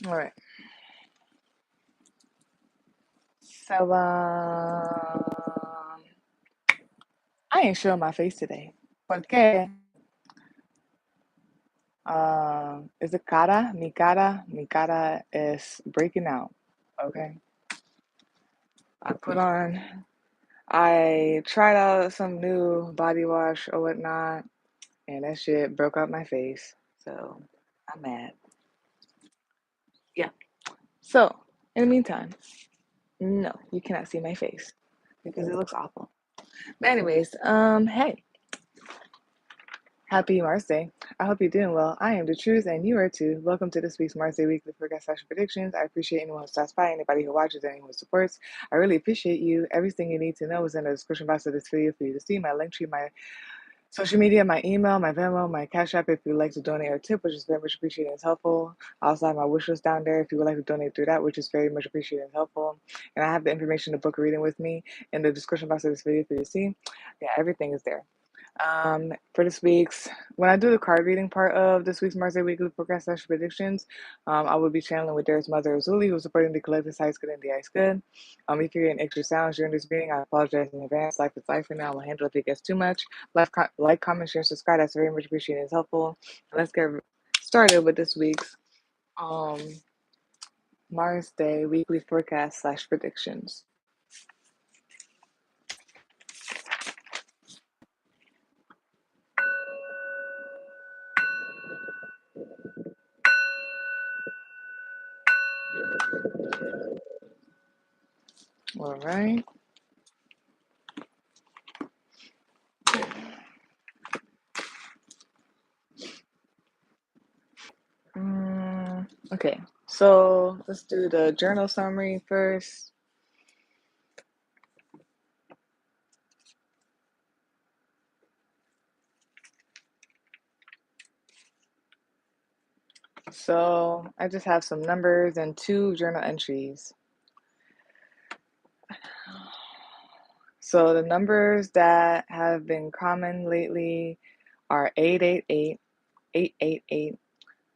All right. So, I ain't showing my face today. Porque is it cara? Mi cara is breaking out. Okay. I put on, I tried out some new body wash or whatnot, and that shit broke out my face. So I'm mad. Yeah. So, in the meantime, no, you cannot see my face because it looks awful. But anyways, hey, happy Mars Day. I hope you're doing well. I am the truth and you are too. Welcome to this week's Mars Day Weekly Forecast Session Predictions. I appreciate anyone who stops by, anybody who watches, anyone who supports. I really appreciate you. Everything you need to know is in the description box of this video for you to see. My Linktree, my social media, my email, my Venmo, my Cashapp if you'd like to donate or tip, which is very much appreciated and is helpful. I also have my wish list down there if you would like to donate through that, which is very much appreciated and helpful. And I have the information to book a reading with me in the description box of this video for you to see. Yeah, everything is there. For this week's, when I do the card reading part of this week's Mars Day Weekly Forecast Session Predictions, I will be channeling with Dara's mother, Azuli, who's supporting the collective Ice Good and the Ice Good. If you're getting extra sounds during this reading, I apologize in advance. Life is life for now. I'll handle it if it gets too much. Like, comment, share, subscribe. That's very much appreciated. It's helpful. And let's get started with this week's um, Mars Day Weekly Forecast / predictions. All right. Okay, so let's do the journal summary first. So I just have some numbers and 2 journal entries. So the numbers that have been common lately are 888, 888,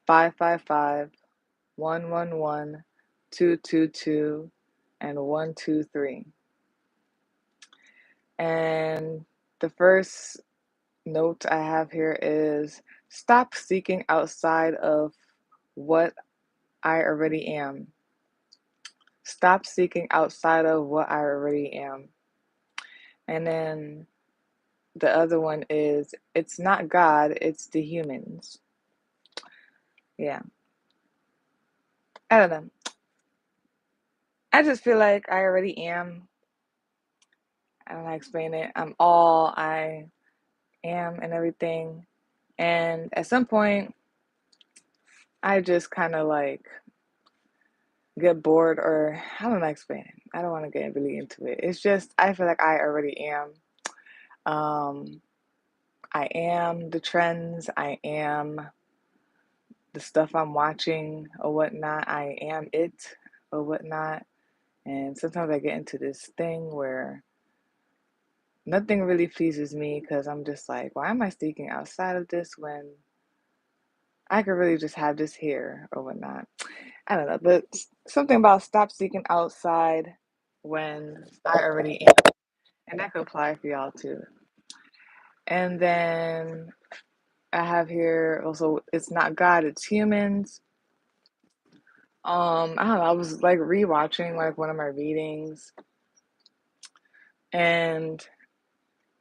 555, 111, 222, and 123. And the first note I have here is stop seeking outside of what I already am. Stop seeking outside of what I already am. And then the other one is it's not God, it's the humans. Yeah. I don't know. I just feel like I already am. I don't know how to explain it. I'm all I am and everything. And at some point, I just kind of like get bored, or I don't know how to explain it. I don't want to get really into it. It's just, I feel like I already am. Um, I am the trends. I am the stuff I'm watching or whatnot. I am it or whatnot. And sometimes I get into this thing where nothing really pleases me because I'm just like, why am I seeking outside of this when I could really just have this here or whatnot? I don't know, but something about stop seeking outside when I already am. And that could apply for y'all too. And then I have here also, it's not God, it's humans. I don't know, I was like rewatching like one of my readings, and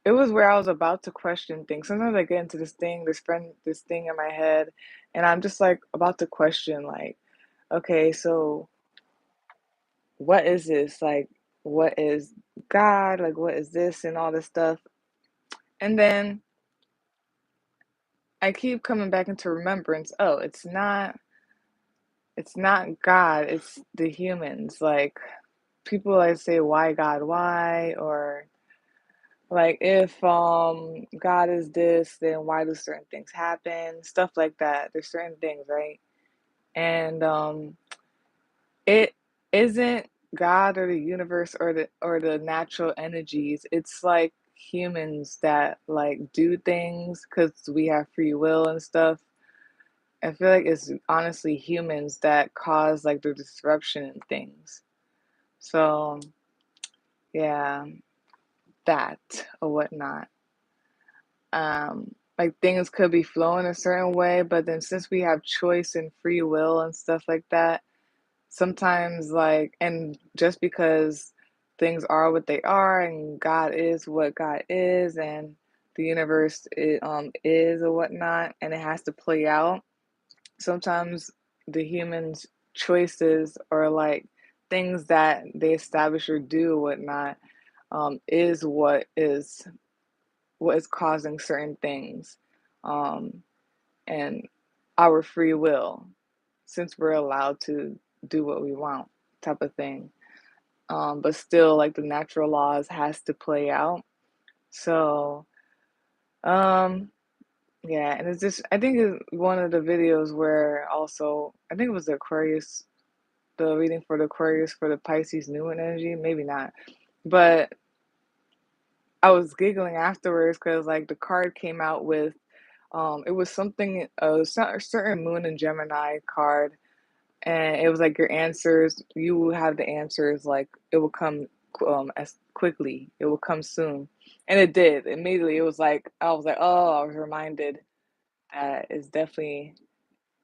it was where I was about to question things. Sometimes I get into this thing in my head, and I'm just like about to question, like, okay, so what is this? Like, what is God? Like, what is this and all this stuff? And then I keep coming back into remembrance. Oh, it's not God, it's the humans. Like, people like say, why God, why? Or like, if God is this, then why do certain things happen? Stuff like that. There's certain things, right? And it isn't God or the universe or the natural energies. It's like humans that like do things because we have free will and stuff. I feel like it's honestly humans that cause like the disruption in things. So yeah, that or whatnot. Like things could be flowing a certain way, but then since we have choice and free will and stuff like that, sometimes like, and just because things are what they are and God is what God is and the universe is or whatnot, and it has to play out. Sometimes the humans' choices or like things that they establish or do or whatnot is what is causing certain things, um, and our free will, since we're allowed to do what we want, type of thing. But still, like the natural laws has to play out. So, um, yeah, and it's just I think it's one of the videos where also I think it was the Aquarius, the reading for the Aquarius for the Pisces new energy, maybe not, but I was giggling afterwards because like the card came out with it was something a certain moon and Gemini card, and it was like your answers, you will have the answers, like it will come as quickly, it will come soon, and it did immediately. It was like I was like, oh, I was reminded that it's definitely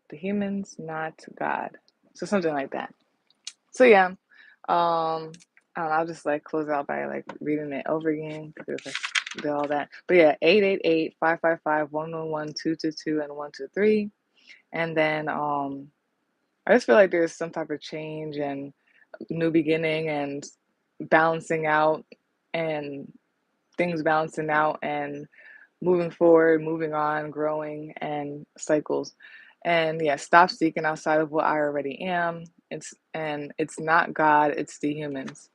the humans, not God. So something like that. So yeah, I don't know, I'll just like close out by like reading it over again because I did all that. But yeah, 888-555-111-222 and 123. And then I just feel like there's some type of change and new beginning and balancing out and things balancing out and moving forward, moving on, growing and cycles. And yeah, stop seeking outside of what I already am. It's not God, it's the humans.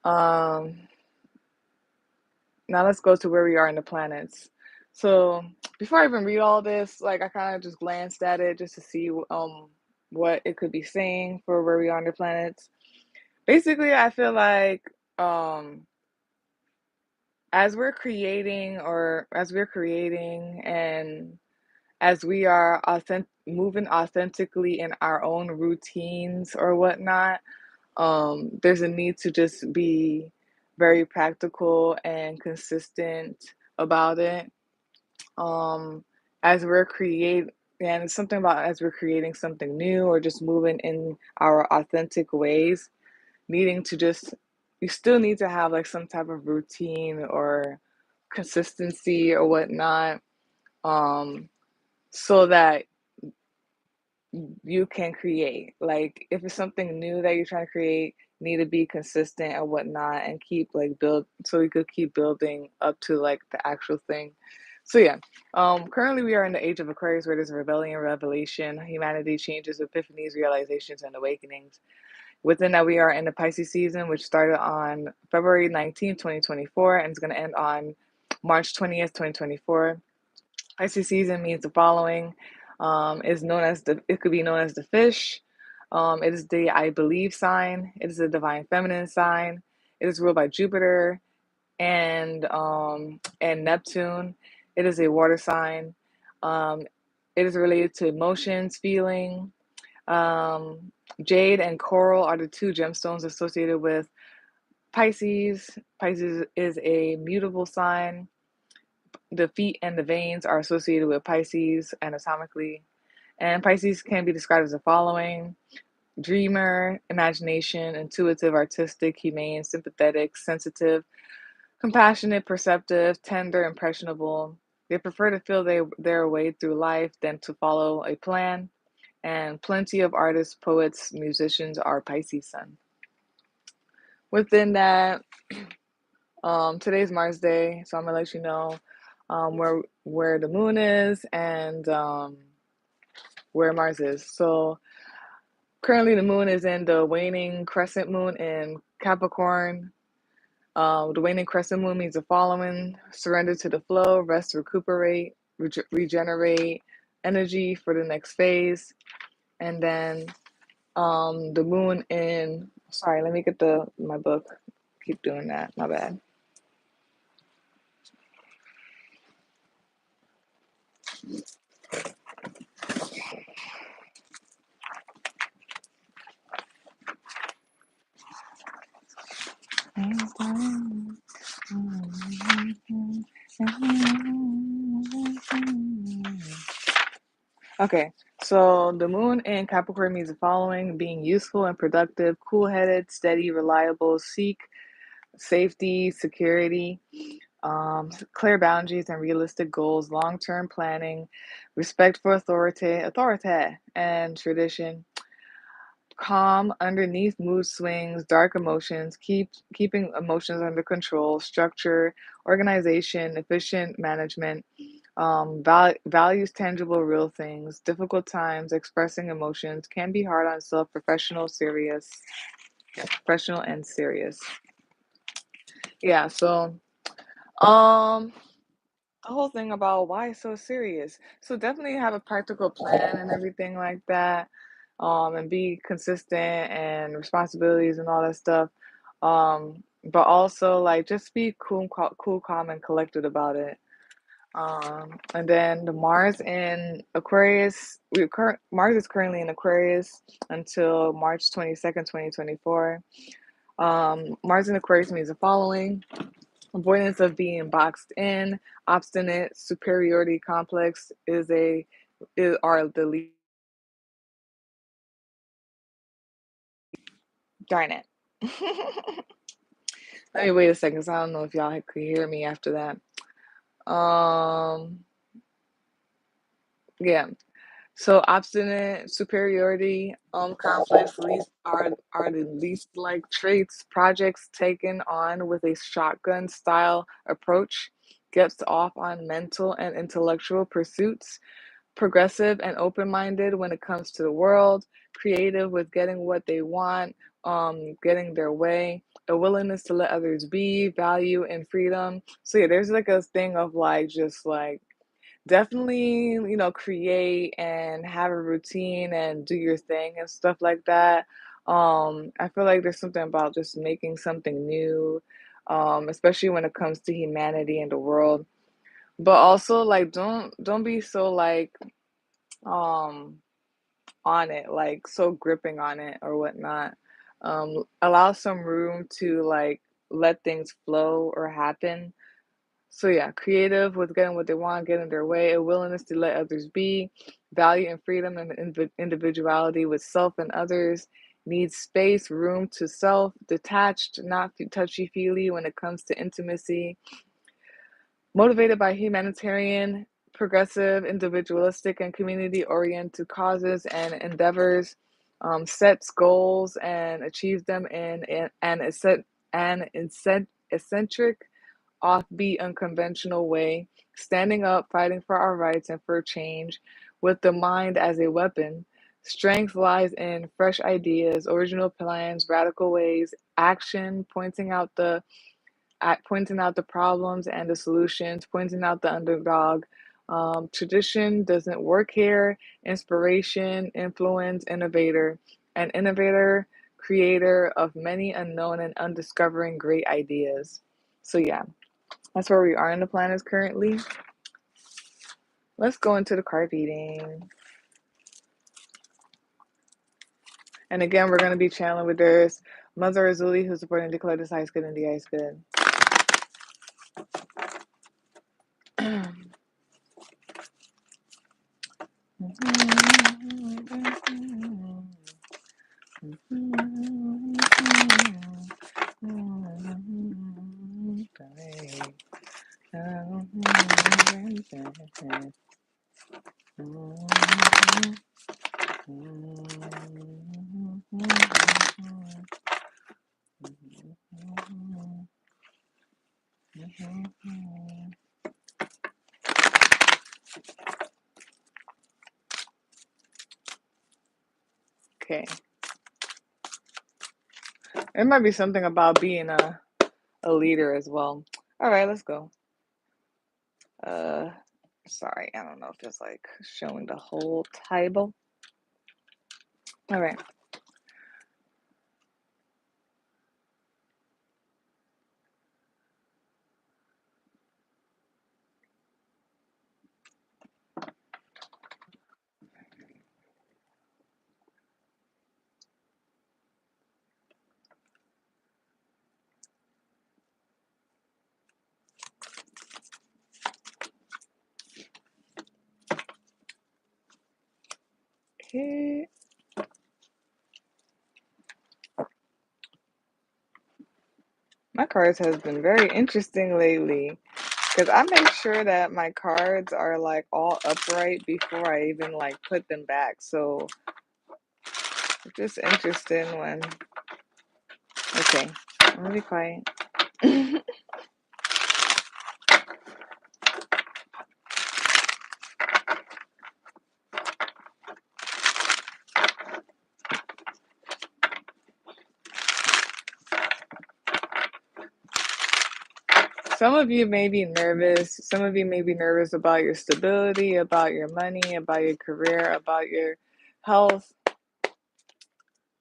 Um Now let's go to where we are in the planets. So before I even read all this, like I kind of just glanced at it just to see what it could be saying for where we are in the planets. Basically, I feel like um as we're creating and as we are moving authentically in our own routines or whatnot, there's a need to just be very practical and consistent about it. Um, as we're create and it's something about as we're creating something new or just moving in our authentic ways, needing to just you still need to have like some type of routine or consistency or whatnot, um, so that you can create. Like if it's something new that you're trying to create, need to be consistent and whatnot and keep like build so you could keep building up to like the actual thing. So yeah. Currently we are in the age of Aquarius where there's rebellion, revelation, humanity changes, epiphanies, realizations, and awakenings. Within that we are in the Pisces season, which started on February 19th, 2024, and it's gonna end on March 20th, 2024. Pisces season means the following. Is known as it could be known as the fish. It is the I believe sign. It is a divine feminine sign. It is ruled by Jupiter and Neptune. It is a water sign. Um, it is related to emotions, feeling. Um, Jade and coral are the two gemstones associated with Pisces. Pisces is a mutable sign. The feet and the veins are associated with Pisces anatomically. And Pisces can be described as the following: dreamer, imagination, intuitive, artistic, humane, sympathetic, sensitive, compassionate, perceptive, tender, impressionable. They prefer to feel their way through life than to follow a plan. And plenty of artists, poets, musicians are Pisces sun. Within that, today's Mars Day, so I'm gonna let you know where the moon is and where Mars is. So currently the moon is in the waning crescent moon in Capricorn. The waning crescent moon means the following: surrender to the flow, rest, recuperate, regenerate energy for the next phase. And then the moon in, sorry, let me get my book. Keep doing that, my bad. Okay, so the moon in Capricorn means the following: being useful and productive, cool-headed, steady, reliable, seek safety, security, clear boundaries and realistic goals, long-term planning, respect for authority and tradition, calm underneath mood swings, dark emotions, keeping emotions under control, structure, organization, efficient management, values tangible, real things, difficult times, expressing emotions, can be hard on self, professional and serious. Yeah, so um the whole thing about why it's so serious. So definitely have a practical plan and everything like that. And be consistent and responsibilities and all that stuff. But also like just be cool, calm, and collected about it. And then the Mars in Aquarius, Mars is currently in Aquarius until March 22nd, 2024. Mars in Aquarius means the following: avoidance of being boxed in, obstinate, superiority complex are the lead. Darn it. Let me wait a second, 'cause I don't know if y'all could hear me after that. Um, yeah. So obstinate, superiority, complex least are the least like traits. Projects taken on with a shotgun style approach, gets off on mental and intellectual pursuits, progressive and open-minded when it comes to the world, creative with getting what they want, getting their way, a willingness to let others be, value and freedom. So yeah, there's like a thing of like just like definitely, create and have a routine and do your thing and stuff like that. I feel like there's something about just making something new, especially when it comes to humanity and the world. But also like don't be so like um on it, like so gripping on it or whatnot. Allow some room to like let things flow or happen. So yeah, creative with getting what they want, getting their way, a willingness to let others be, value and freedom and individuality with self and others, needs space, room to self, detached, not touchy feely when it comes to intimacy, motivated by humanitarian, progressive, individualistic, and community oriented causes and endeavors, sets goals and achieves them in an eccentric, offbeat, unconventional way, standing up, fighting for our rights and for change, with the mind as a weapon. Strength lies in fresh ideas, original plans, radical ways, action, pointing out the problems and the solutions, pointing out the underdog. Tradition doesn't work here. Inspiration, influence, innovator. An innovator, creator of many unknown and undiscovering great ideas. So, yeah, that's where we are in the planets currently. Let's go into the card reading. And again, we're going to be channeling with this Mother Azuli, who's supporting Declare this ice good and the ice good. Okay. It might be something about being a leader as well. All right, let's go. Uh, Sorry, I don't know if it's like showing the whole table. All right. Okay. My cards has been very interesting lately because I make sure that my cards are like all upright before I even like put them back. So it's just interesting when. Okay, I'm gonna be quiet. Some of you may be nervous. Some of you may be nervous about your stability, about your money, about your career, about your health.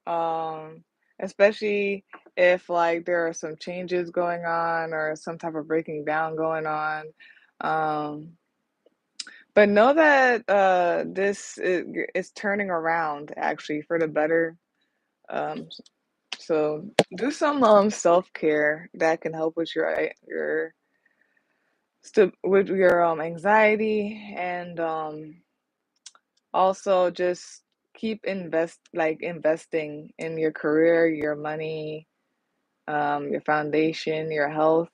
Um, Especially if like there are some changes going on or some type of breaking down going on. Um, but know that this is turning around actually for the better. Um, so do some self-care that can help with your with your anxiety and also just keep investing in your career, your money, your foundation, your health.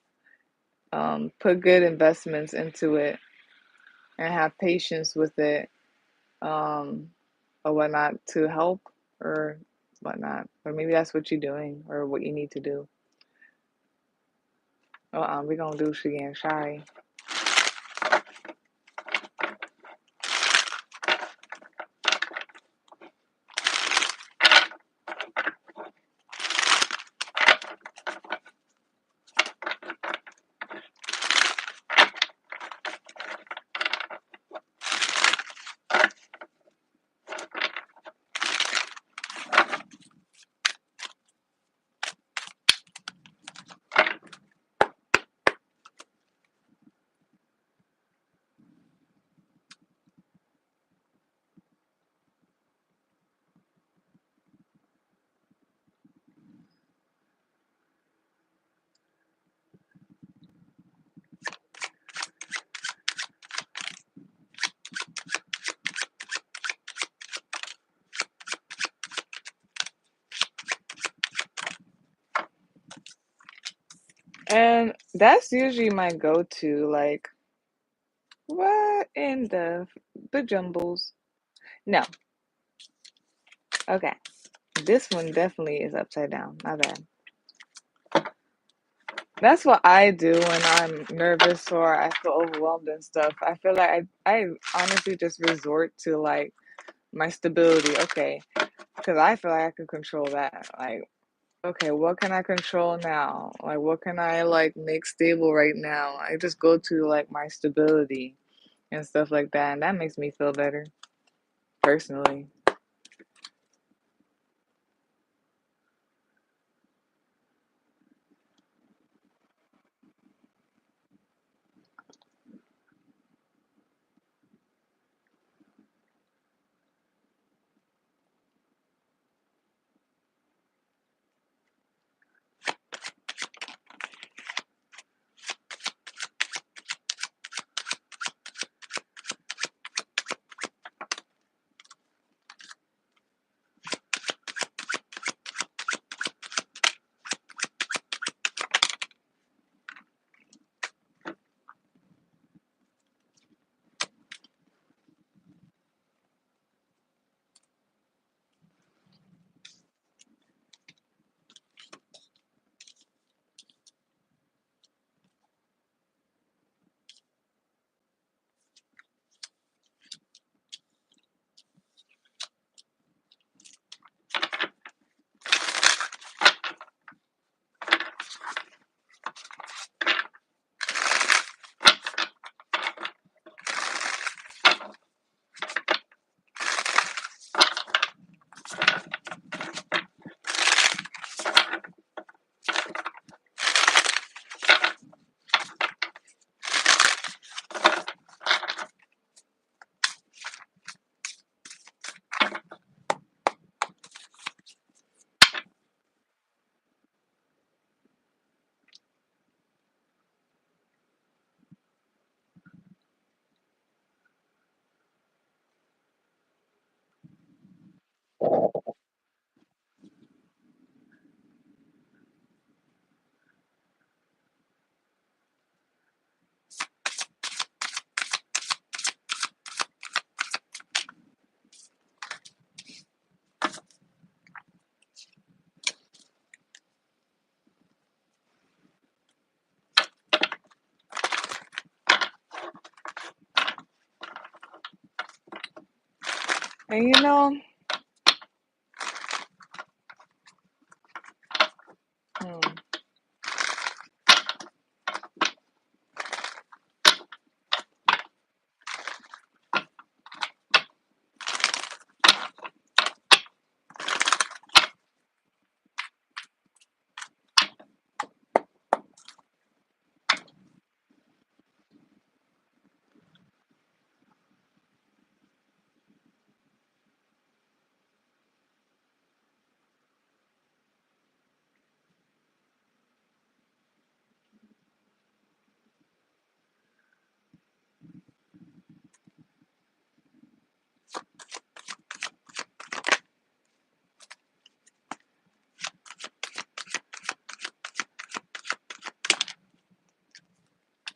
Put good investments into it and have patience with it, um, or whatnot to help or whatnot. Or maybe that's what you're doing or what you need to do. We're gonna do she getting shy. And that's usually my go-to, like, what in the bajumbles? No. Okay. This one definitely is upside down. My bad. That's what I do when I'm nervous or I feel overwhelmed and stuff. I feel like I honestly just resort to like my stability. Okay. Because I feel like I can control that. Like, okay, what can I control now? Like, what can I like make stable right now? I just go to like my stability and stuff like that. And that makes me feel better personally. And you know, hmm,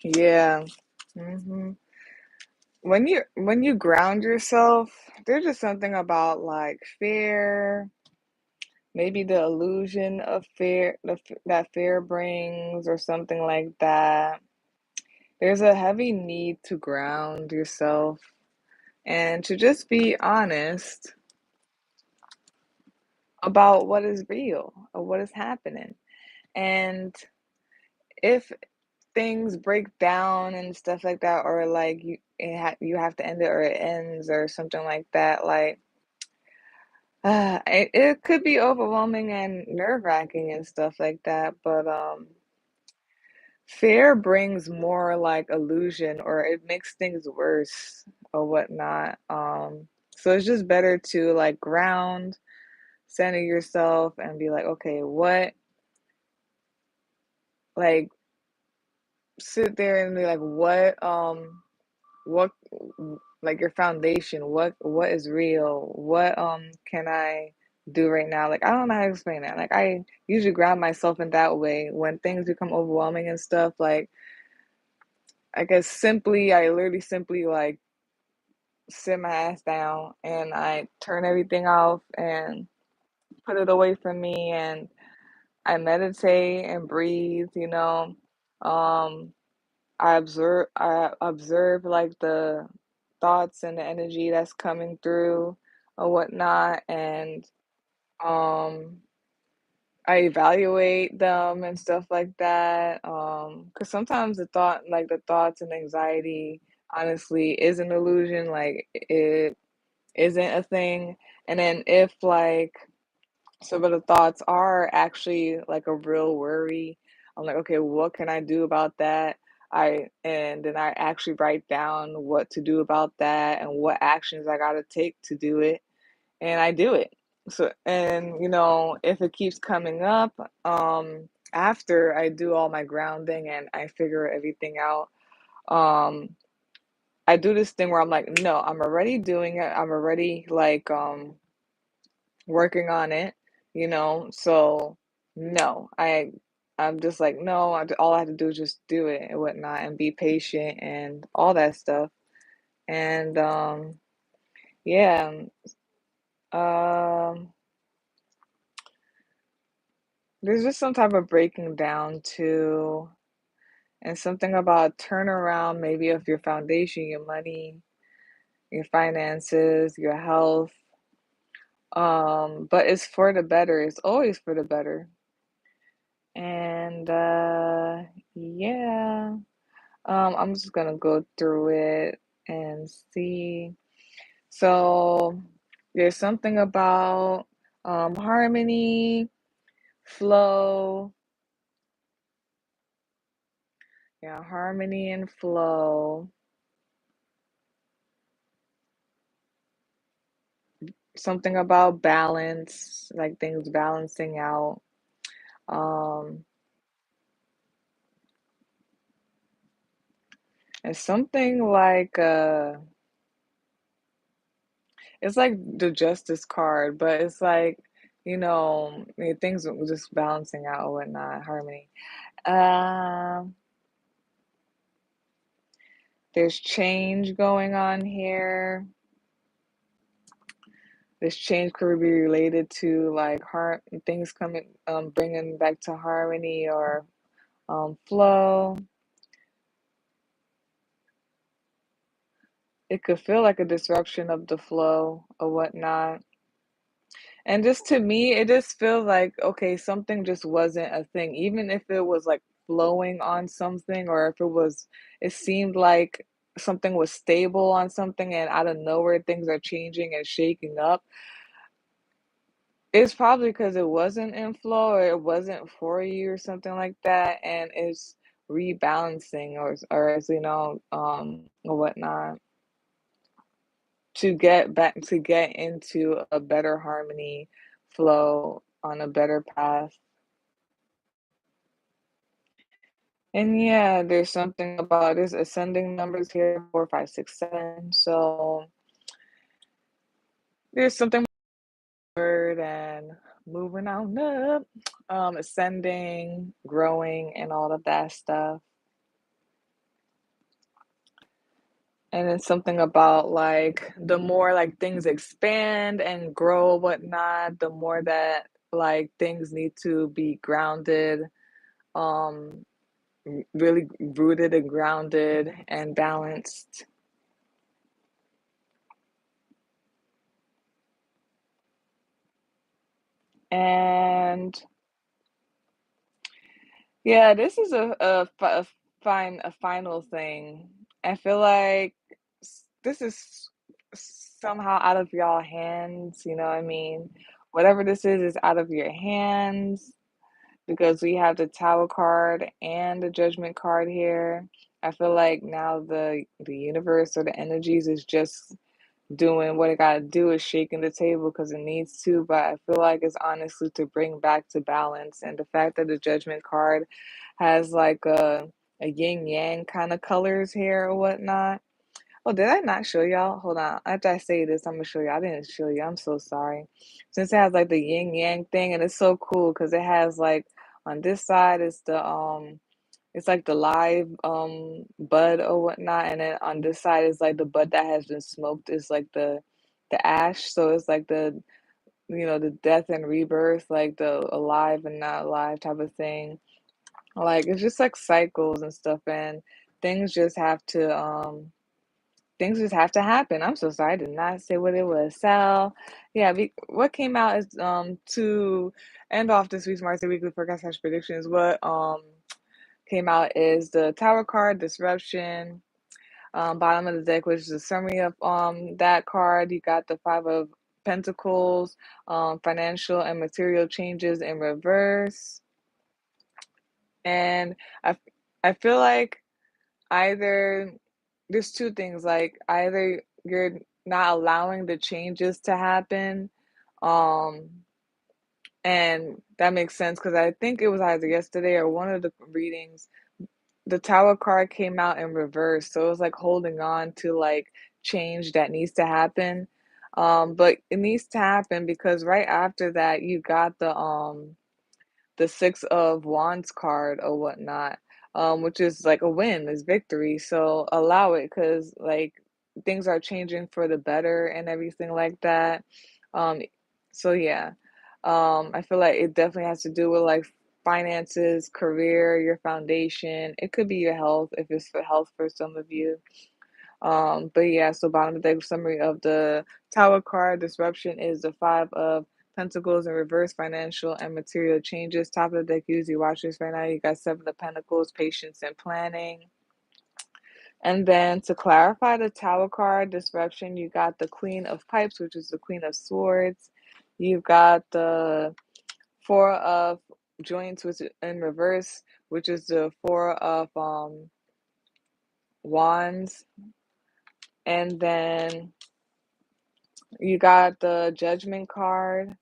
yeah. hmm when you ground yourself, there's just something about like fear, maybe the illusion of fear that fear brings, or something like that. There's a heavy need to ground yourself and to just be honest about what is real or what is happening. And if things break down and stuff like that, or like you have to end it or it ends or something like that, like it could be overwhelming and nerve-wracking and stuff like that, but fear brings more like illusion, or it makes things worse or whatnot. So it's just better to like ground, center yourself, and be like, okay, like sit there and be like, what like your foundation, what is real, what can I do right now? Like I don't know how to explain that. Like I usually ground myself in that way when things become overwhelming and stuff. Like I guess I literally simply like sit my ass down and I turn everything off and put it away from me, and I meditate and breathe, um I observe like the thoughts and the energy that's coming through or whatnot, and um I evaluate them and stuff like that. Because sometimes the thoughts and anxiety, honestly, is an illusion. Like it isn't a thing. And then if like some of the thoughts are actually like a real worry, I'm like, okay, what can I do about that? And then I actually write down what to do about that and what actions I gotta take to do it, and I do it. So, and if it keeps coming up, after I do all my grounding and I figure everything out, um, I do this thing where I'm like, no, I'm already doing it. I'm already like working on it, so no, I'm just like, no, all I have to do is just do it and whatnot and be patient and all that stuff. And yeah, um, there's just some type of breaking down too, and something about turnaround, maybe of your foundation, your money, your finances, your health. But it's for the better. It's always for the better. And yeah, I'm just gonna go through it and see. So there's something about harmony, flow, yeah, harmony and flow. Something about balance, like things balancing out. Um, it's something like it's like the justice card, but it's like, things are just balancing out or whatnot, harmony. Um, there's change going on here. This change could be related to like things coming, bringing back to harmony or flow. it could feel like a disruption of the flow or whatnot. And just to me, it just feels like, okay, something just wasn't a thing. Even if it was like flowing on something, or if it seemed like something was stable on something, and out of nowhere things are changing and shaking up. It's probably because it wasn't in flow, or it wasn't for you or something like that, and it's rebalancing, or as or whatnot, to get into a better harmony, flow on a better path. And yeah, there's something about this ascending numbers here, 4, 5, 6, 7. So there's something word and moving on up, ascending, growing, and all of that stuff. And then something about like the more like things expand and grow, whatnot, the more that like things need to be grounded, um, really rooted and grounded and balanced. And yeah, this is a final thing. I feel like this is somehow out of y'all hands, you know what I mean? Whatever this is out of your hands, because we have the Tower card and the Judgment card here. I feel like now the universe or the energies is just doing what it gotta do, is shaking the table because it needs to, but I feel like it's honestly to bring back to balance. And the fact that the Judgment card has like a yin yang kind of colors here or whatnot. Oh, did I not show y'all? Hold on. After I say this, I'm gonna show you. I didn't show you. I'm so sorry. Since it has like the yin yang thing, and it's so cool because it has like on this side is the it's like the live bud or whatnot, and then on this side is like the bud that has been smoked. Is like the ash, so it's like the death and rebirth, like the alive and not alive type of thing. Like it's just like cycles and stuff, and things just have to things just have to happen. I'm so sorry, I did not say what it was. So yeah, what came out is to end off this week's Market Weekly forecast predictions. What came out is the Tower card, disruption. Bottom of the deck, which is a summary of that card. You got the Five of Pentacles, financial and material changes in reverse. And I I feel like either there's two things, like either you're not allowing the changes to happen, um, and that makes sense because I think it was either yesterday or one of the readings. The Tower card came out in reverse, so it was like holding on to like change that needs to happen. But it needs to happen because right after that you got the Six of Wands card or whatnot, which is like a win, is victory. So allow it, because like things are changing for the better and everything like that. Um, so yeah, I feel like it definitely has to do with like finances, career, your foundation. It could be your health if it's for health for some of you. But yeah, so bottom of the deck summary of the Tower card disruption is the Five of Pentacles in reverse, financial and material changes. Top of the deck, usually watch this right now. You got Seven of Pentacles, patience and planning. And then to clarify the Tower card disruption, you got the Queen of Pipes, which is the Queen of Swords. You've got the Four of Joints, which is in reverse, which is the Four of Wands. And then you got the Judgment card,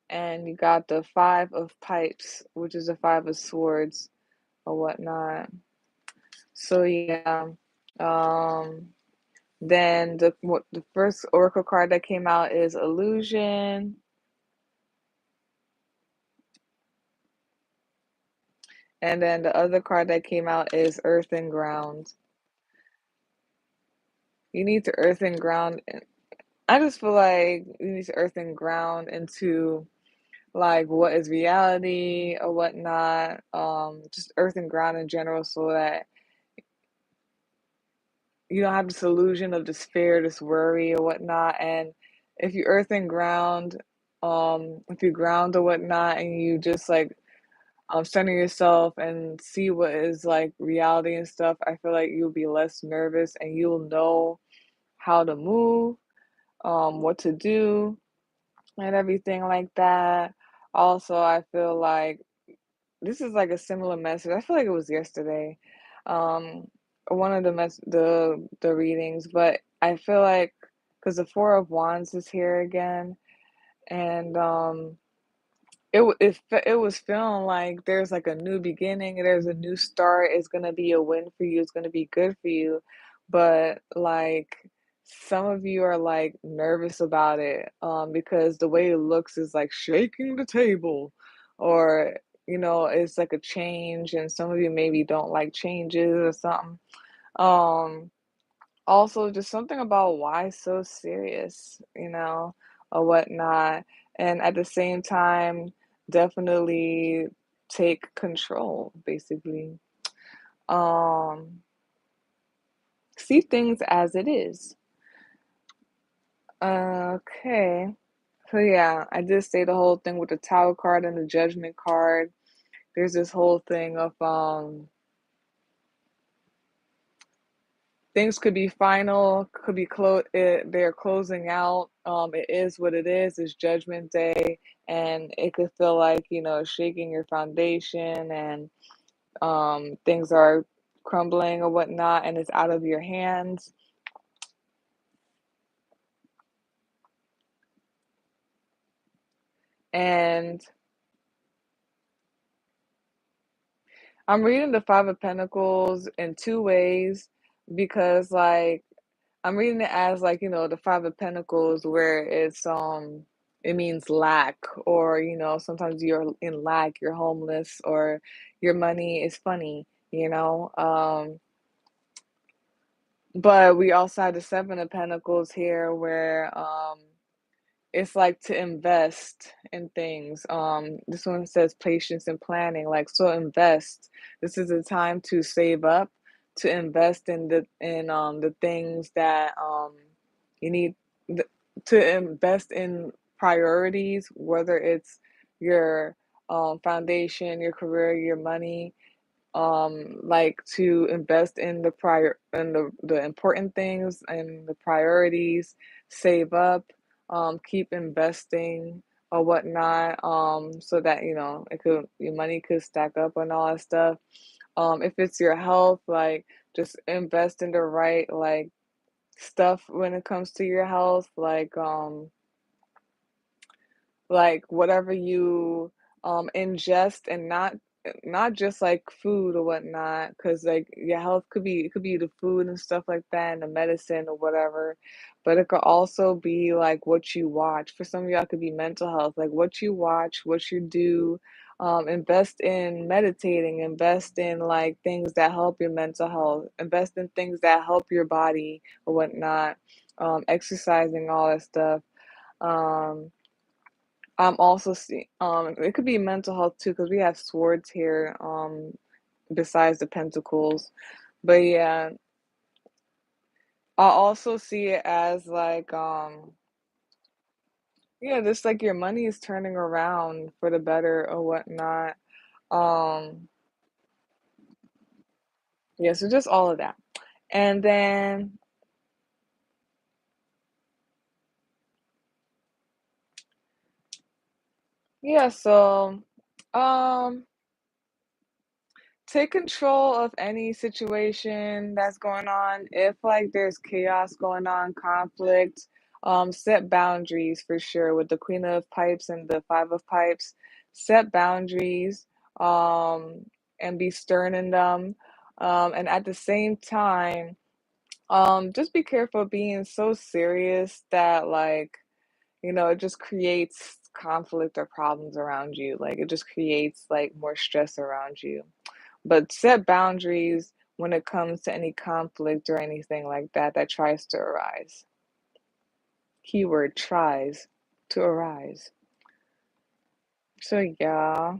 and you got the Five of Pipes, which is the Five of Swords or whatnot. So yeah, um, then the first Oracle card that came out is Illusion, and then the other card that came out is Earth and Ground. You need to earth and ground. I just feel like you need to earth and ground into like what is reality or whatnot. Just earth and ground in general, so that you don't have this illusion of despair, this worry or whatnot. And if you earth and ground, if you ground or whatnot, and you just like center yourself and see what is like reality and stuff, I feel like you'll be less nervous and you'll know how to move, what to do, and everything like that. Also, I feel like this is like a similar message. I feel like it was yesterday, um, one of the readings, but I feel like because the Four of Wands is here again, and it was feeling like there's like a new beginning, there's a new start. It's gonna be a win for you. It's gonna be good for you, but like some of you are like nervous about it, because the way it looks is like shaking the table, or it's like a change, and some of you maybe don't like changes or something. Um, Also, just something about why so serious, or whatnot. And at the same time, definitely take control, basically. Um, See things as it is. Okay. So yeah, I did say the whole thing with the Tower card and the Judgment card. There's this whole thing of things could be final, could be they're closing out. It is what it is. It's Judgment Day, and it could feel like shaking your foundation, and things are crumbling or whatnot, and it's out of your hands. And I'm reading the Five of Pentacles in two ways, because like I'm reading it as like, the Five of Pentacles, where it means lack, or sometimes you're in lack, you're homeless, or your money is funny, you know. But we also have the Seven of Pentacles here, where it's like to invest in things. This one says patience and planning. Like, so invest. This is a time to save up, to invest in the things that you need, to invest in priorities, whether it's your foundation, your career, your money, like to invest in the important things and the priorities, save up, keep investing or whatnot, so that your money could stack up and all that stuff. If it's your health, like just invest in the right like stuff when it comes to your health, like whatever you ingest, and not just like food or whatnot, because like your health could be the food and stuff like that, and the medicine or whatever, but it could also be like what you watch. For some of y'all, it could be mental health, like what you watch, what you do. Invest in meditating, invest in like things that help your mental health, invest in things that help your body or whatnot, exercising, all that stuff. um I'm also see it could be mental health too, because we have swords here, besides the pentacles. But yeah, I also see it as like yeah, just like your money is turning around for the better or whatnot. Um yeah, so just all of that. And then yeah, so um take control of any situation that's going on. If like there's chaos going on, conflict, set boundaries for sure. With the Queen of Pipes and the Five of Pipes, set boundaries, um, and be stern in them. And at the same time, just be careful of being so serious that like, it just creates conflict or problems around you. Like it just creates like more stress around you. But set boundaries when it comes to any conflict or anything like that that tries to arise. Keyword tries to arise. So yeah.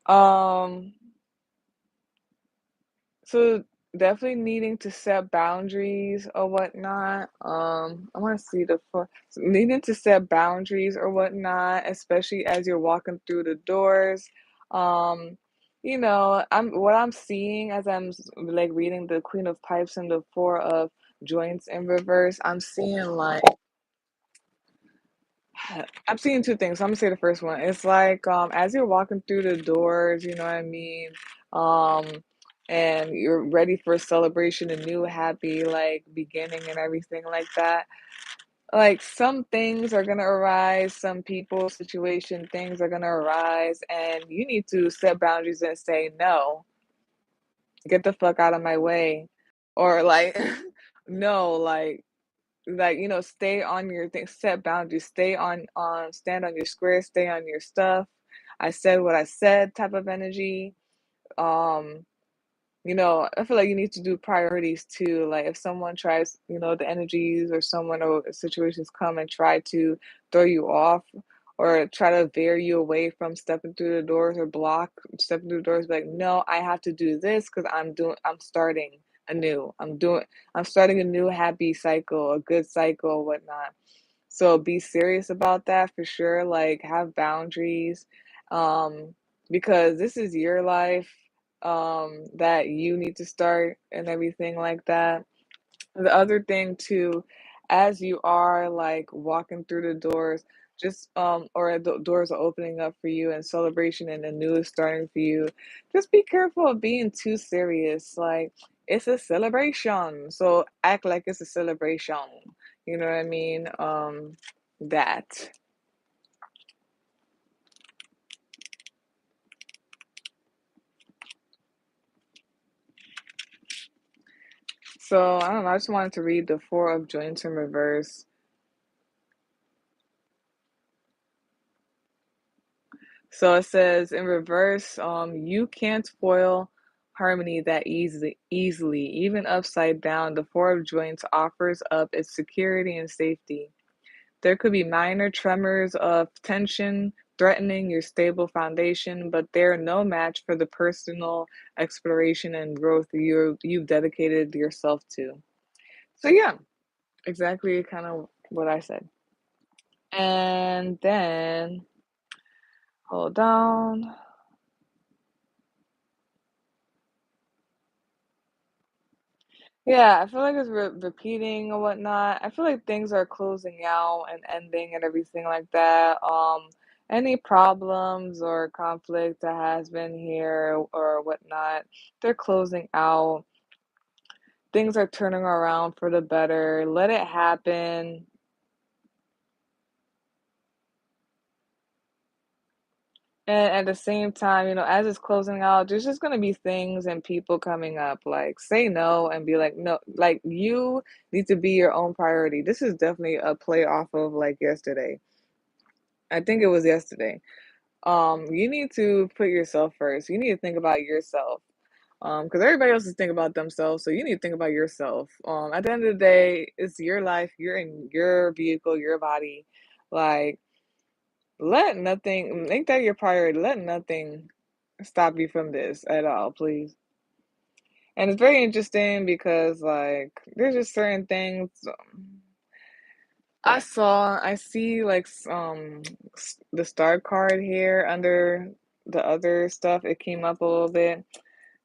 Um so definitely needing to set boundaries or whatnot. I want to see the needing to set boundaries or whatnot, especially as you're walking through the doors. Um, I'm what I'm seeing as like reading the Queen of Pipes and the Four of Joints in reverse. I'm seeing two things. So I'm gonna say the first one. It's like as you're walking through the doors, you know what I mean? Um and you're ready for a celebration, a new happy like beginning and everything like that. Like some things are gonna arise, some people, situation, things are gonna arise, and you need to set boundaries and say no, get the fuck out of my way. Or like no, stay on your thing, set boundaries, stay on stand on your square, stay on your stuff. I said what I said type of energy. um I feel like you need to do priorities too. Like if someone tries, the energies or someone or situations come and try to throw you off or try to veer you away from stepping through the doors or block stepping through the doors, like, no, I have to do this because I'm starting anew. I'm starting a new happy cycle, a good cycle, whatnot. So be serious about that for sure. Like have boundaries, um, because this is your life, that you need to start and everything like that. The other thing too, as you are like walking through the doors, just or the doors are opening up for you and celebration and the new is starting for you, just be careful of being too serious. Like it's a celebration, so act like it's a celebration. You know what I mean? That. So I don't know, I just wanted to read the Four of Joints in reverse. So it says in reverse, you can't foil harmony that easily. Even upside down, the Four of Joints offers up its security and safety. There could be minor tremors of tension threatening your stable foundation, but they're no match for the personal exploration and growth you've dedicated yourself to. So yeah, exactly kind of what I said. And then hold on. Yeah, I feel like it's repeating or whatnot. I feel like things are closing out and ending and everything like that. Any problems or conflict that has been here or whatnot, they're closing out. Things are turning around for the better. Let it happen. And at the same time, as it's closing out, there's just gonna be things and people coming up. Like, say no and be like, no, like you need to be your own priority. This is definitely a play off of like yesterday. I think it was yesterday. You need to put yourself first. You need to think about yourself. Because everybody else is thinking about themselves, so you need to think about yourself. At the end of the day, it's your life. You're in your vehicle, your body. Like, let nothing make that your priority. Let nothing stop you from this at all, please. And it's very interesting because like there's just certain things I see like the star card here under the other stuff. It came up a little bit.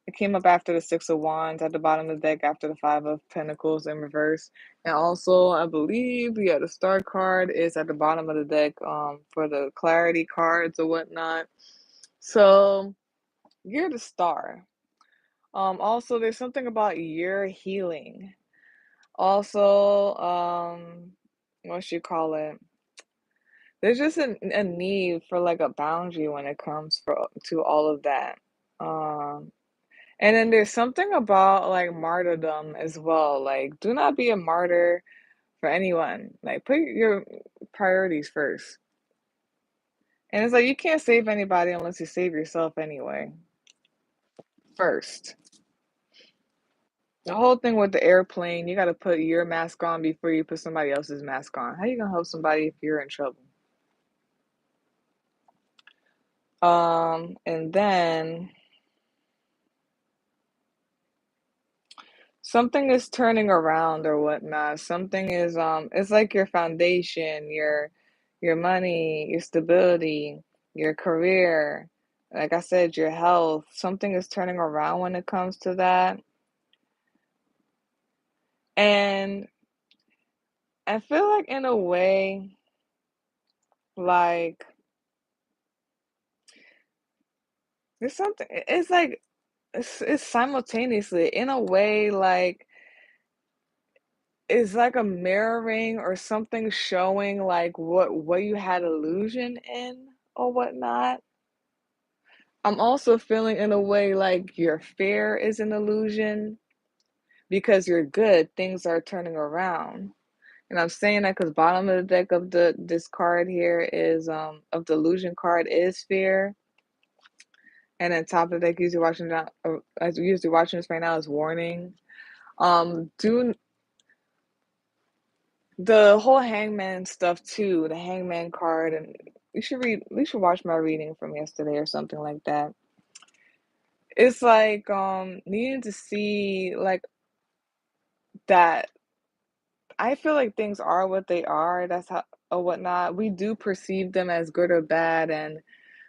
It came up after the Six of Wands at the bottom of the deck after the Five of Pentacles in reverse. And also I believe the star card is at the bottom of the deck for the clarity cards or whatnot. So you're the star. Also there's something about your healing. Also, what you call it? There's just a need for like a boundary when it comes to all of that. Um, and then there's something about like martyrdom as well. Like, do not be a martyr for anyone. Like, put your priorities first. And it's like you can't save anybody unless you save yourself anyway. First. The whole thing with the airplane, you got to put your mask on before you put somebody else's mask on. How you gonna help somebody if you're in trouble? And then something is turning around or whatnot. Something is it's like your foundation, your money, your stability, your career, like I said, your health. Something is turning around when it comes to that. And I feel like in a way, like there's something it's like it's simultaneously in a way like it's like a mirroring or something showing like what you had illusion in or whatnot. I'm also feeling in a way like your fear is an illusion because you're good, things are turning around. And I'm saying that because bottom of the deck of this card here is of the illusion card is fear. And then top of the deck usually watching that as we usually watching this right now is warning. Do the whole hangman stuff too, the hangman card, and you should watch my reading from yesterday or something like that. It's like needing to see like that I feel like things are what they are. That's how or whatnot. We do perceive them as good or bad, and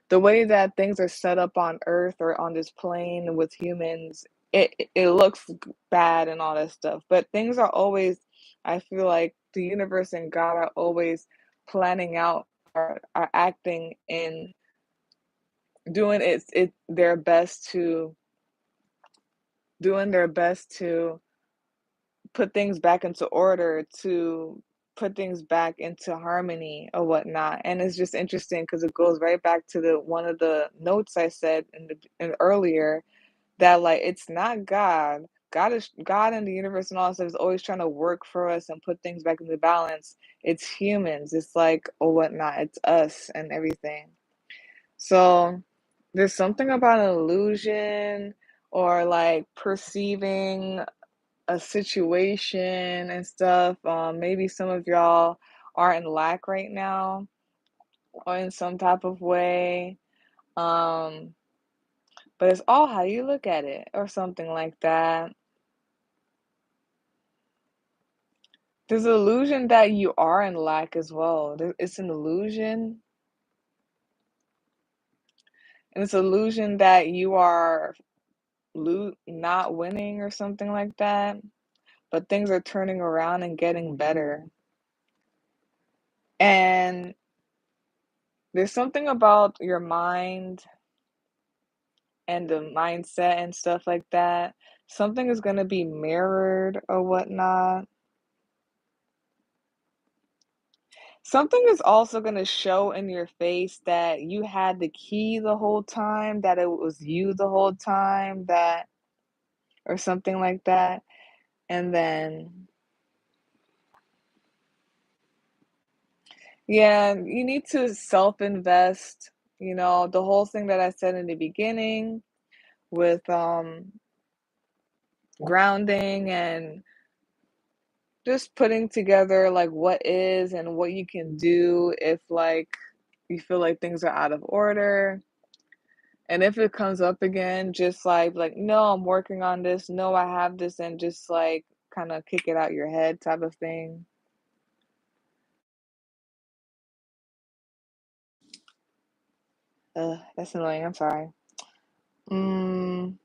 the way that things are set up on Earth or on this plane with humans, it looks bad and all that stuff. But things are always, I feel like the universe and God are always planning out or are acting in doing it their best to doing their best to put things back into order, to put things back into harmony or whatnot. And it's just interesting because it goes right back to the one of the notes I said in earlier that like it's not God. God and the universe and all that stuff is always trying to work for us and put things back into balance. It's humans. It's like or whatnot. It's us and everything. So there's something about an illusion or like perceiving a situation and stuff. Maybe some of y'all are in lack right now or in some type of way. Um, but it's all how you look at it or something like that. There's an illusion that you are in lack as well. It's an illusion. And it's an illusion that you are not winning or something like that. But things are turning around and getting better. And there's something about your mind and the mindset and stuff like that. Something is going to be mirrored or whatnot. Something is also going to show in your face that you had the key the whole time, that it was you the whole time, that, or something like that. And then, yeah, you need to self invest, the whole thing that I said in the beginning with grounding and just putting together like what is and what you can do if like you feel like things are out of order. And if it comes up again, just like no, I'm working on this. No, I have this, and just like kind of kick it out your head type of thing. That's annoying. I'm sorry. Mm,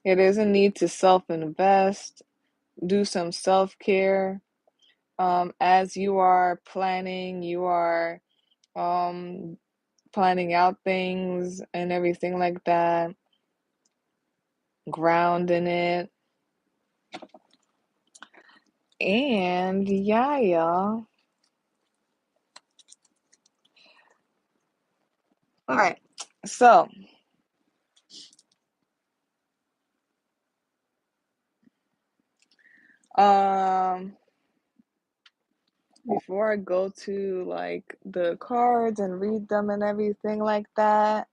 yeah, there's a need to self-invest, do some self-care. As you are planning, you are um planning out things and everything like that, ground in it. And yeah, y'all. All right. So, um, before I go to like the cards and read them and everything like that,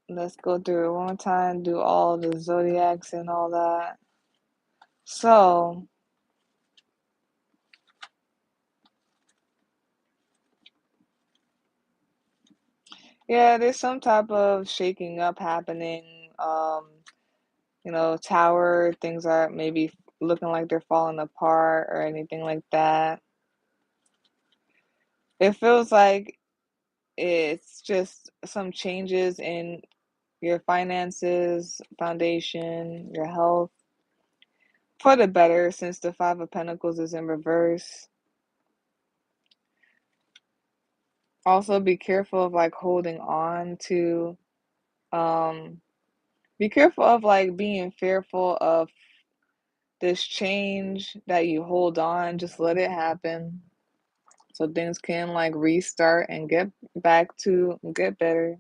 let's go through it one more time, do all the zodiacs and all that. So, Yeah, there's some type of shaking up happening. Tower, things are maybe looking like they're falling apart or anything like that. It feels like it's just some changes in your finances, foundation, your health for the better since the Five of Pentacles is in reverse. Also, be careful of like holding on to, um, be careful of like being fearful of this change that you hold on. Just let it happen so things can like restart and get back to get better.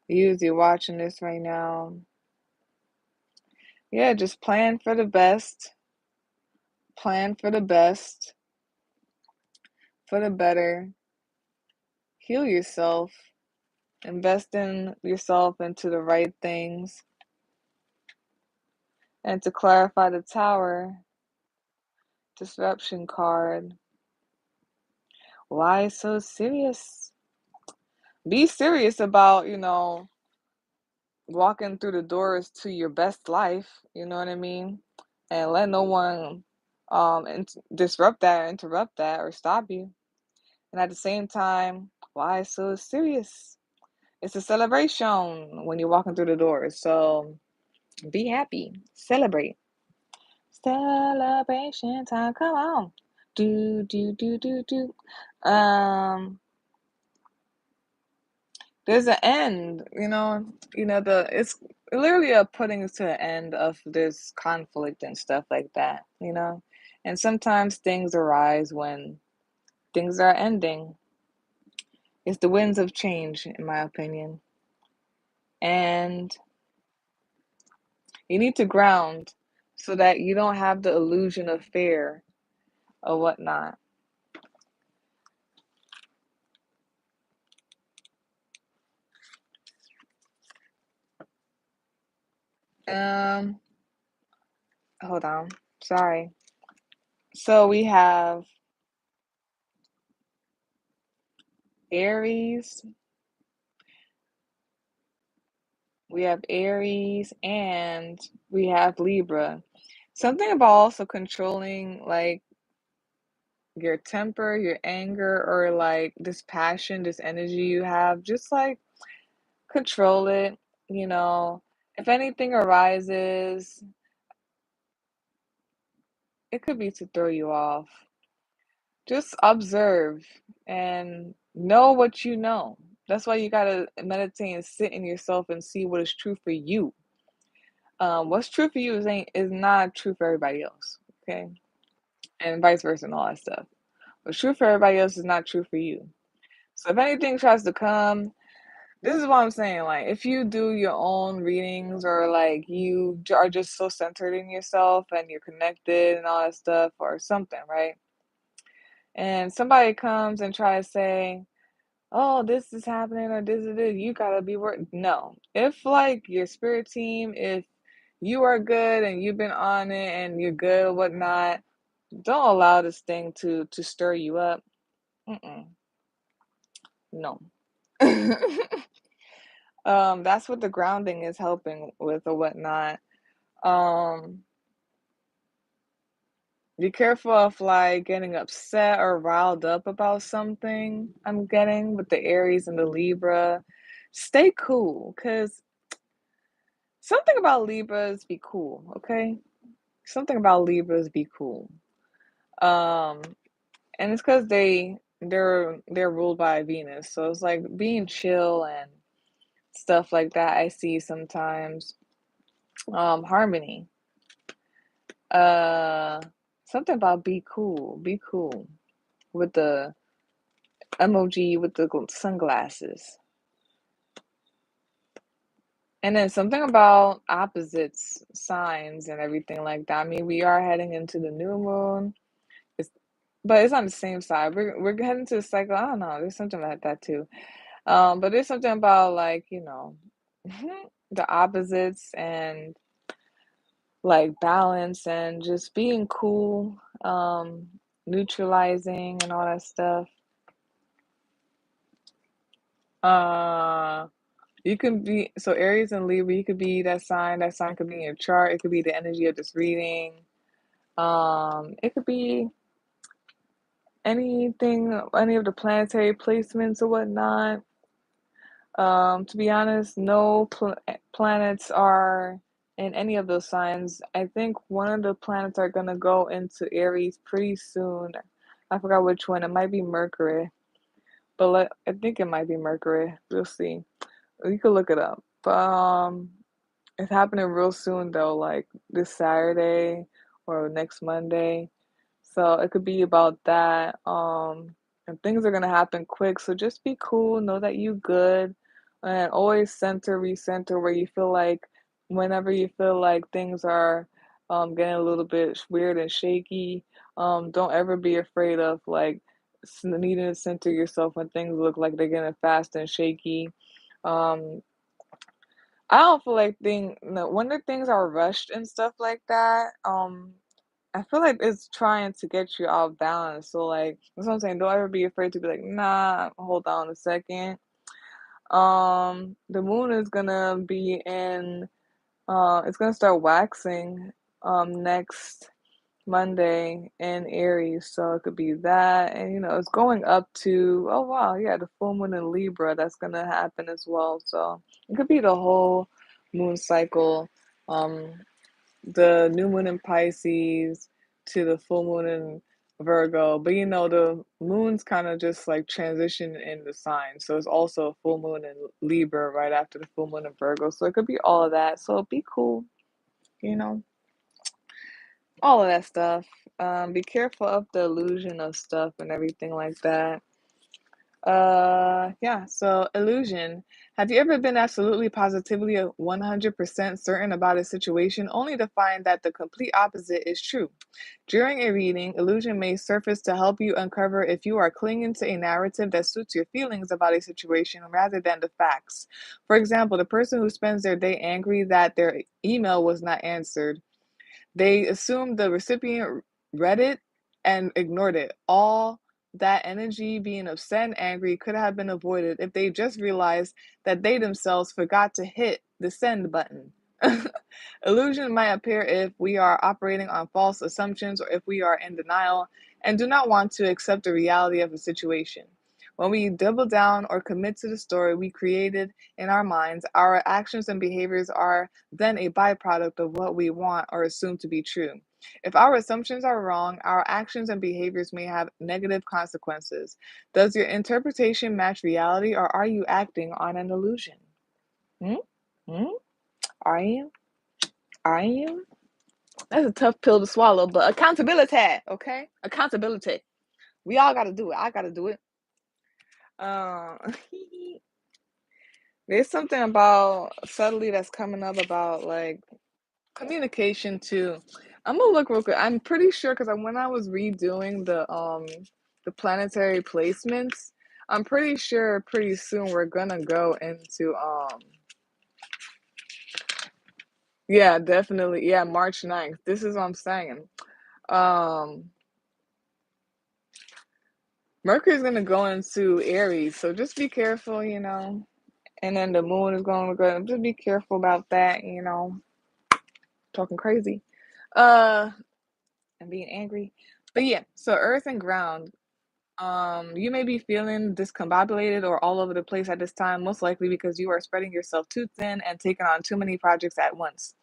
You, if you're watching this right now, yeah, just plan for the best, plan for the best, for the better, heal yourself, invest in yourself into the right things. And to clarify the Tower, disruption card. Why so serious? Be serious about, walking through the doors to your best life, you know what I mean? And let no one disrupt that or interrupt that or stop you. And at the same time, why so serious? It's a celebration when you're walking through the doors. So be happy, celebrate. Celebration time, come on. Do, do, do, do, do. Um, there's an end, it's literally a putting to an end of this conflict and stuff like that. And sometimes things arise when things are ending. It's the winds of change, in my opinion. And you need to ground so that you don't have the illusion of fear or whatnot. Um, Hold on. Sorry. So Aries, we have Aries, and we have Libra. Something about also controlling like your temper, your anger, or like this passion, this energy you have, just like control it, you know. If anything arises, it could be to throw you off. Just observe and know what you know. That's why you gotta meditate and sit in yourself and see what is true for you. What's true for you is not true for everybody else. Okay, and vice versa and all that stuff. What's true for everybody else is not true for you. So if anything tries to come, this is what I'm saying. Like if you do your own readings or like you are just so centered in yourself and you're connected and all that stuff or something, right? And somebody comes and tries to say, oh, this is happening or this is it, you gotta be worried. No. If like your spirit team, if you are good and you've been on it and you're good or whatnot, don't allow this thing to stir you up. Mm-mm. No. That's what the grounding is helping with or whatnot. Um, be careful of like getting upset or riled up about something I'm getting with the Aries and the Libra. Stay cool, because something about Libras be cool, okay? Something about Libras be cool. Um, and it's because they're ruled by Venus, so it's like being chill and stuff like that. I see sometimes. Harmony. Uh, Something about be cool with the emoji with the sunglasses. And then something about opposites, signs, and everything like that. I mean, we are heading into the new moon. It's, but it's on the same side. We're heading to the cycle. I don't know. There's something like that too. But there's something about like the opposites and like balance and just being cool, neutralizing and all that stuff. Uh, you can be so Aries and Libra. You could be that sign. That sign could be in your chart. It could be the energy of this reading. It could be anything, any of the planetary placements or whatnot. To be honest, no planets are in any of those signs. I think one of the planets are gonna go into Aries pretty soon. I forgot which one. It might be Mercury, but I think it might be Mercury. We'll see. You could look it up. But it's happening real soon though, like this Saturday or next Monday. So it could be about that. And things are gonna happen quick. So just be cool, know that you good, and always recenter where you feel like whenever you feel like things are getting a little bit weird and shaky, don't ever be afraid of like needing to center yourself when things look like they're getting fast and shaky. Um, I don't feel like no, when the things are rushed and stuff like that, I feel like it's trying to get you off balance. So like that's what I'm saying. Don't ever be afraid to be like, nah, hold on a second. The moon is gonna be in it's gonna start waxing next Monday in Aries. So it could be that. And it's going up to, oh wow, yeah, the full moon in Libra that's gonna happen as well. So it could be the whole moon cycle. Um the new moon in Pisces to the full moon in Virgo. But the moon's kind of just like transition in the sign. So it's also a full moon in Libra right after the full moon in Virgo. So it could be all of that. So be cool, you know, all of that stuff. Be careful of the illusion of stuff and everything like that. Yeah, so illusion. Have you ever been absolutely positively 100% certain about a situation only to find that the complete opposite is true? During a reading, illusion may surface to help you uncover if you are clinging to a narrative that suits your feelings about a situation rather than the facts. For example, the person who spends their day angry that their email was not answered, they assumed the recipient read it and ignored it. All that energy, being upset and angry, could have been avoided if they just realized that they themselves forgot to hit the send button. Illusion might appear if we are operating on false assumptions or if we are in denial and do not want to accept the reality of a situation. When we double down or commit to the story we created in our minds, our actions and behaviors are then a byproduct of what we want or assume to be true. If our assumptions are wrong, our actions and behaviors may have negative consequences. Does your interpretation match reality or are you acting on an illusion? Hmm? Hmm? Are you? Are you? That's a tough pill to swallow, but accountability, okay? Accountability. We all got to do it. I got to do it. Um, there's something about subtly that's coming up about like communication too. I'm gonna look real quick. I'm pretty sure because when I was redoing the planetary placements, I'm pretty sure pretty soon we're gonna go into yeah, definitely, yeah, March 9th. This is what I'm saying. Um Mercury's gonna go into Aries, so just be careful. And then the moon is gonna go. Just be careful about that. Talking crazy, uh, and being angry. But yeah, so Earth and ground. You may be feeling discombobulated or all over the place at this time, most likely because you are spreading yourself too thin and taking on too many projects at once.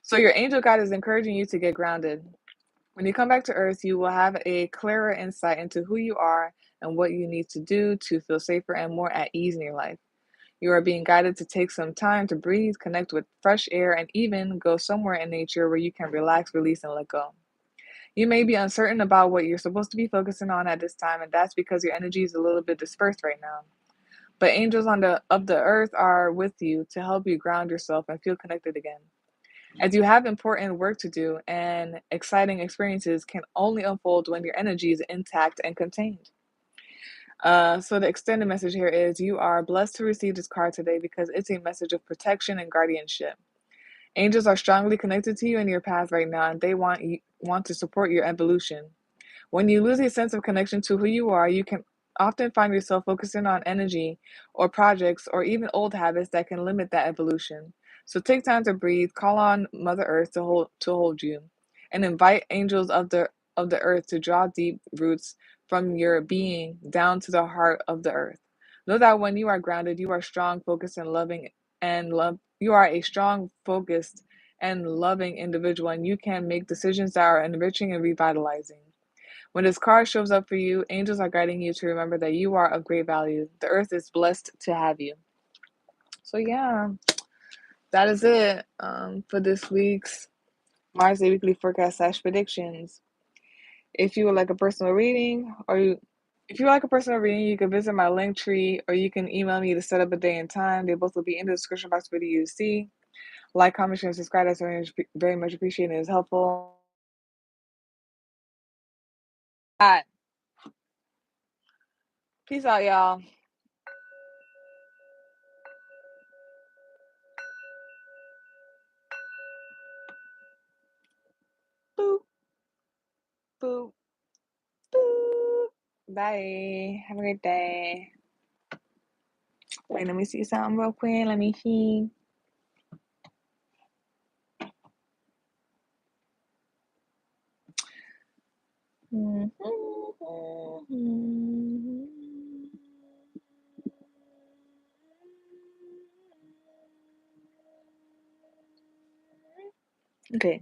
So your angel guide is encouraging you to get grounded. When you come back to Earth, you will have a clearer insight into who you are and what you need to do to feel safer and more at ease in your life. You are being guided to take some time to breathe, connect with fresh air, and even go somewhere in nature where you can relax, release, and let go. You may be uncertain about what you're supposed to be focusing on at this time, and that's because your energy is a little bit dispersed right now. But angels on the of the earth are with you to help you ground yourself and feel connected again. As you have important work to do and exciting experiences can only unfold when your energy is intact and contained. So the extended message here is you are blessed to receive this card today because it's a message of protection and guardianship. Angels are strongly connected to you in your path right now, and they want to support your evolution. When you lose a sense of connection to who you are, you can often find yourself focusing on energy or projects or even old habits that can limit that evolution. So take time to breathe, call on Mother Earth to hold you, and invite angels of the earth to draw deep roots from your being down to the heart of the earth. Know that when you are grounded, you are strong, focused, and loving and love you are a strong, focused, and loving individual, and you can make decisions that are enriching and revitalizing. When this card shows up for you, angels are guiding you to remember that you are of great value. The earth is blessed to have you. So, yeah, that is it for this week's Mars Day Weekly Forecast / predictions. If you would like a personal reading, if you would like a personal reading, you can visit my Linktree or you can email me to set up a day and time. They both will be in the description box for you to see. Like, comment, share, and subscribe. That's very much appreciated. It's helpful. All right. Peace out, y'all. Boop, boop, boop. Bye. Have a great day. Wait, let me see something real quick. Let me see. Okay.